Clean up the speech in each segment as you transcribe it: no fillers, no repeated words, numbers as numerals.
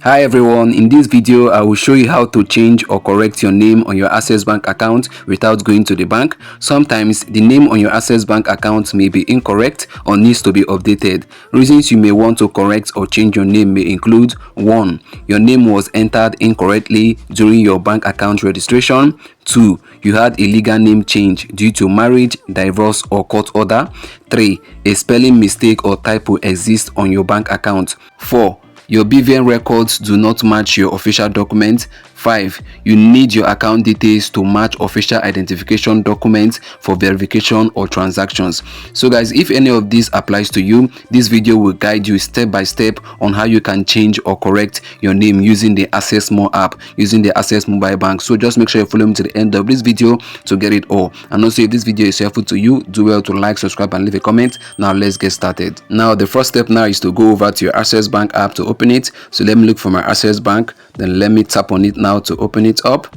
Hi everyone, in this video I will show you how to change or correct your name on your Access Bank account without going to the bank. Sometimes the name on your Access Bank account may be incorrect or needs to be updated. Reasons you may want to correct or change your name may include 1. Your name was entered incorrectly during your bank account registration. 2. You had a legal name change due to marriage, divorce or court order. 3. A spelling mistake or typo exists on your bank account. 4. Your BVN records do not match your official document. 5. You need your account details to match official identification documents for verification or transactions. So guys, if any of this applies to you, this video will guide you step by step on how you can change or correct your name using the Access More app, using the Access Mobile Bank. So just make sure you follow me to the end of this video to get it all. And also, if this video is helpful to you, do well to like, subscribe and leave a comment. Now let's get started. Now the first step now is to go over to your Access Bank app to open it. So let me look for my Access Bank, then let me tap on it now to open it up.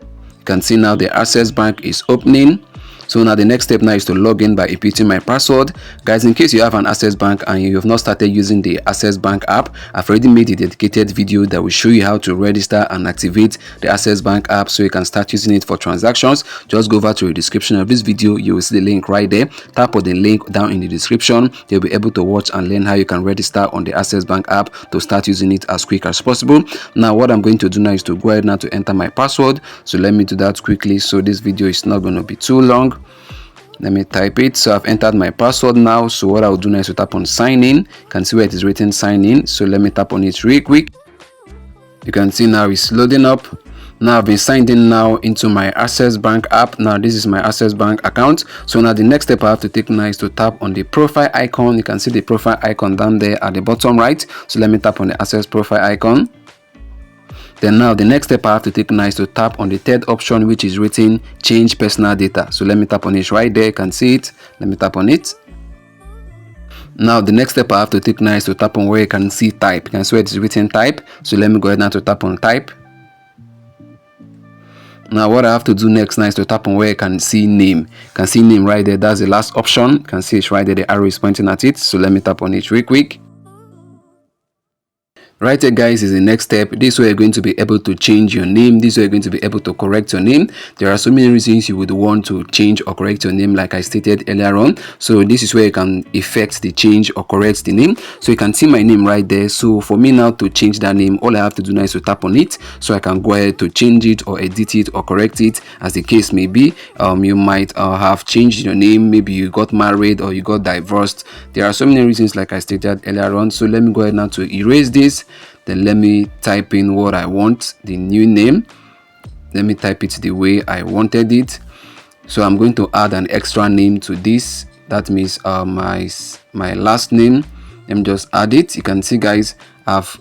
You can see now the Access Bank is opening. So now the next step now is to log in by inputting my password. Guys, in case you have an Access Bank and you have not started using the Access Bank app, I've already made a dedicated video that will show you how to register and activate the Access Bank app so you can start using it for transactions. Just go over to the description of this video. You will see the link right there. Tap on the link down in the description. You'll be able to watch and learn how you can register on the Access Bank app to start using it as quick as possible. Now what I'm going to do now is to go ahead now to enter my password. So let me do that quickly so this video is not going to be too long. Let me type it. So I've entered my password now. So what I'll do now is to tap on sign in. You can see where it is written sign in. So let me tap on it real quick. You can see now it's loading up. Now I've been signed in now into my Access Bank app. Now this is my Access Bank account. So now the next step I have to take now is to tap on the profile icon. You can see the profile icon down there at the bottom right. So let me tap on the Access profile icon. Then now the next step I have to take now is to tap on the third option, which is written change personal data. So let me tap on it right there. You can see it. Let me tap on it. Now the next step I have to take now is to tap on where you can see type. You can see where it is written type. So let me go ahead now to tap on type. Now what I have to do next now is to tap on where you can see name. You can see name right there. That's the last option. You can see it's right there. The arrow is pointing at it. So let me tap on it real quick. Right here guys is the next step. This way you're going to be able to change your name. This way you're going to be able to correct your name. There are so many reasons you would want to change or correct your name, like I stated earlier on. So this is where you can effect the change or correct the name. So you can see my name right there. So for me now to change that name, all I have to do now is to tap on it so I can go ahead to change it or edit it or correct it as the case may be. You might have changed your name, maybe you got married or you got divorced. There are so many reasons like I stated earlier on. So let me go ahead now to erase this. Then let me type in what I want, the new name. Let me type it the way I wanted it. So I'm going to add an extra name to this. That means my last name. Let me just add it. You can see guys, I've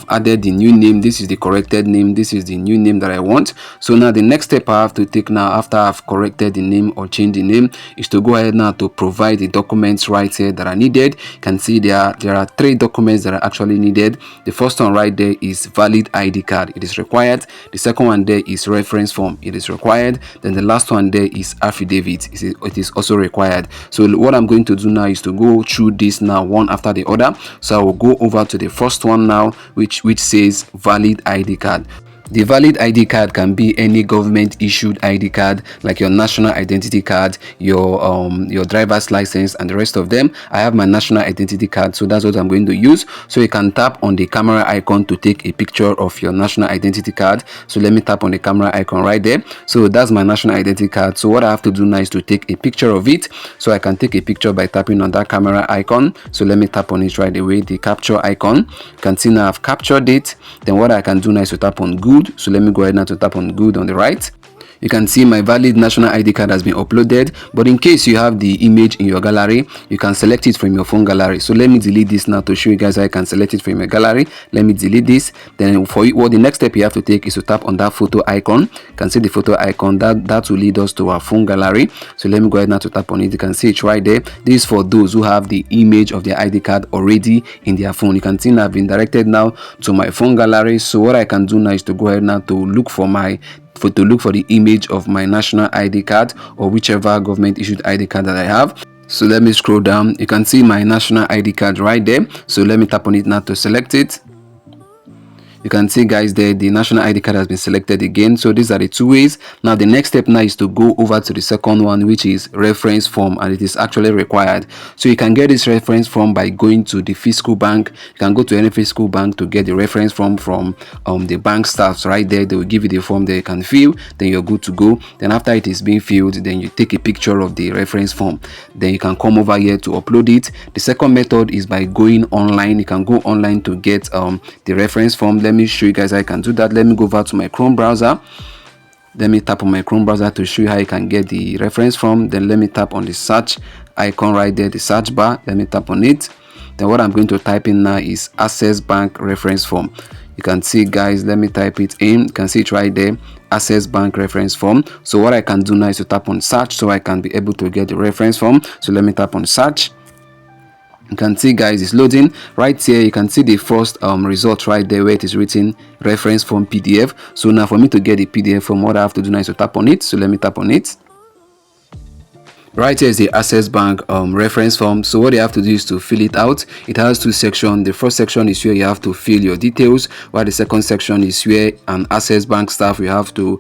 added the new name. This is the corrected name. This is the new name that I want. So now the next step I have to take now after I've corrected the name or changed the name is to go ahead now to provide the documents right here that are needed. You can see there are 3 documents that are actually needed. The first one right there is valid ID card. It is required. The second one there is reference form. It is required. Then the last one there is affidavit. It is also required. So what I'm going to do now is to go through this now one after the other. So I will go over to the first one now, which says valid ID card. The valid ID card can be any government issued ID card like your national identity card, your driver's license and the rest of them. I have my national identity card, so that's what I'm going to use. So you can tap on the camera icon to take a picture of your national identity card. So let me tap on the camera icon right there. So that's my national identity card. So what I have to do now is to take a picture of it. So I can take a picture by tapping on that camera icon. So let me tap on it right away, the capture icon. You can see now I've captured it. Then what I can do now is to tap on good. So let me go ahead now to tap on good on the right. You can see my valid national ID card has been uploaded, but in case you have the image in your gallery, you can select it from your phone gallery. So let me delete this now to show you guys how I can select it from your gallery. Let me delete this. Then for you, the next step you have to take is to tap on that photo icon. You can see the photo icon that will lead us to our phone gallery. So let me go ahead now to tap on it. You can see it right there. This is for those who have the image of their ID card already in their phone. You can see now I've been directed now to my phone gallery. So what I can do now is to go ahead now to look for the image of my national ID card or whichever government issued ID card that I have. So let me scroll down. You can see my national ID card right there. So let me tap on it now to select it. You can see guys there the national ID card has been selected again. So these are the two ways. Now the next step now is to go over to the second one, which is reference form, and it is actually required. So you can get this reference form by going to the physical bank. You can go to any physical bank to get the reference form from the bank staffs right there. They will give you the form that you can fill, then you're good to go. Then after it is being filled, then you take a picture of the reference form, then you can come over here to upload it. The second method is by going online. You can go online to get the reference form. Let me show you guys how I can do that. Let me go over to my Chrome browser. Let me tap on my Chrome browser to show you how you can get the reference form. Then let me tap on the search icon right there, the search bar. Let me tap on it. Then what I'm going to type in now is Access Bank reference form. You can see guys, let me type it in. You can see it right there, Access Bank reference form. So what I can do now is to tap on search so I can be able to get the reference form. So let me tap on search. You can see guys, it's loading right here. You can see the first result right there where it is written reference form PDF. So now for me to get the PDF form, what I have to do now is to tap on it. So let me tap on it. Right here is the Access Bank reference form. So what you have to do is to fill it out. It has two sections. The first section is where you have to fill your details, while the second section is where an Access Bank staff you have to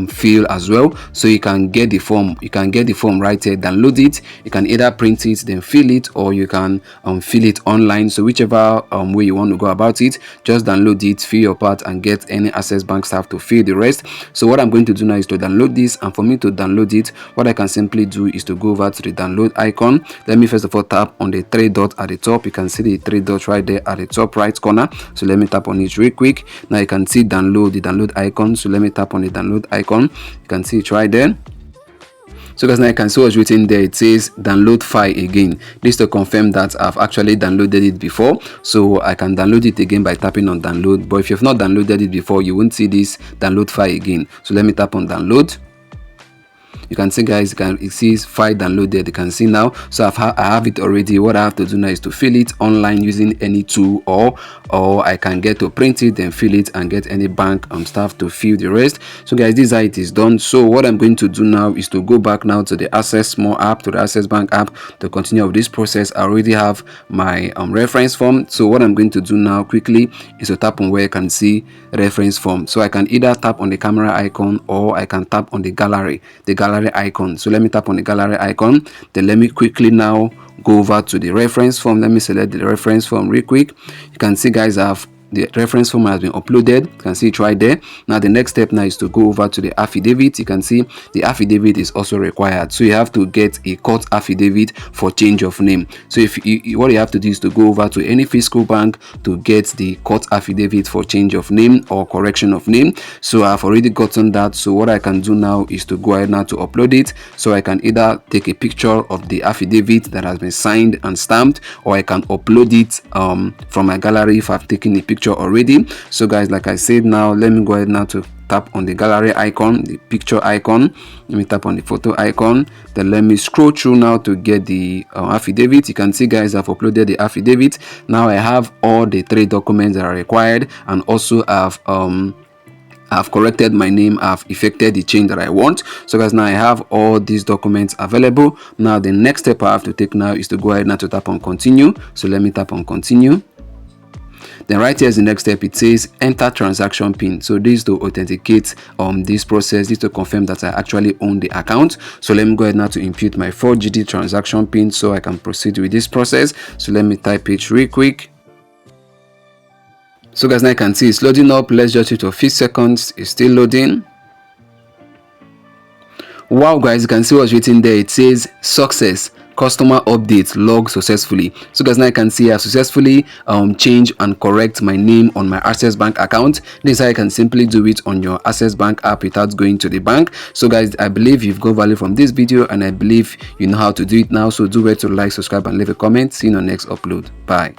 fill as well. So you can get the form. You can get the form right here, download it. You can either print it, then fill it, or you can fill it online. So whichever way you want to go about it, just download it, fill your part, and get any Access Bank staff to fill the rest. So what I'm going to do now is to download this, and for me to download it, what I can simply do is to go over to the download icon. Let me first of all tap on the three dots at the top. You can see the three dots right there at the top right corner. So let me tap on it real quick. Now you can see the download icon. So let me tap on the download icon. You can see it right there. So guys, now you can see what's written there. It says download file again. This to confirm that I've actually downloaded it before, so I can download it again by tapping on download. But if you've not downloaded it before, you won't see this download file again. So let me tap on download. You can see guys, it says file downloaded. You can see now. So I have it already. What I have to do now is to fill it online using any tool, or I can get to print it, then fill it, and get any bank staff to fill the rest. So guys, this is how it is done. So what I'm going to do now is to go back now to the Access More app, to the Access Bank app, to continue with this process. I already have my reference form. So what I'm going to do now quickly is to tap on where you can see reference form. So I can either tap on the camera icon, or I can tap on the gallery icon. So let me tap on the gallery icon. Then let me quickly now go over to the reference form. Let me select the reference form real quick. You can see guys, the reference form has been uploaded. You can see it right there. Now the next step now is to go over to the affidavit. You can see the affidavit is also required. So you have to get a court affidavit for change of name. So what you have to do is to go over to any physical bank to get the court affidavit for change of name or correction of name. So I've already gotten that. So what I can do now is to go ahead now to upload it. So I can either take a picture of the affidavit that has been signed and stamped, or I can upload it from my gallery if I've taken a picture already. So guys, like I said, now let me go ahead now to tap on the gallery icon, the picture icon. Let me tap on the photo icon. Then let me scroll through now to get the affidavit. You can see guys, I've uploaded the affidavit. Now I have all the three documents that are required, and also I've corrected my name. I've effected the change that I want. So guys, now I have all these documents available. Now the next step I have to take now is to go ahead now to tap on continue. So let me tap on continue. Then right here is the next step. It says enter transaction pin. So this is to authenticate this process, this to confirm that I actually own the account. So let me go ahead now to input my 4GD transaction pin so I can proceed with this process. So let me type it real quick. So guys, now you can see it's loading up. Let's just wait for a few seconds. It's still loading. Wow guys, you can see what's written there. It says success, customer update logged successfully. So guys, now I can see I successfully change and correct my name on my Access Bank account. This is how you can simply do it on your Access Bank app without going to the bank. So guys, I believe you've got value from this video, and I believe you know how to do it now. So do well to like, subscribe, and leave a comment. See you in the next upload. Bye.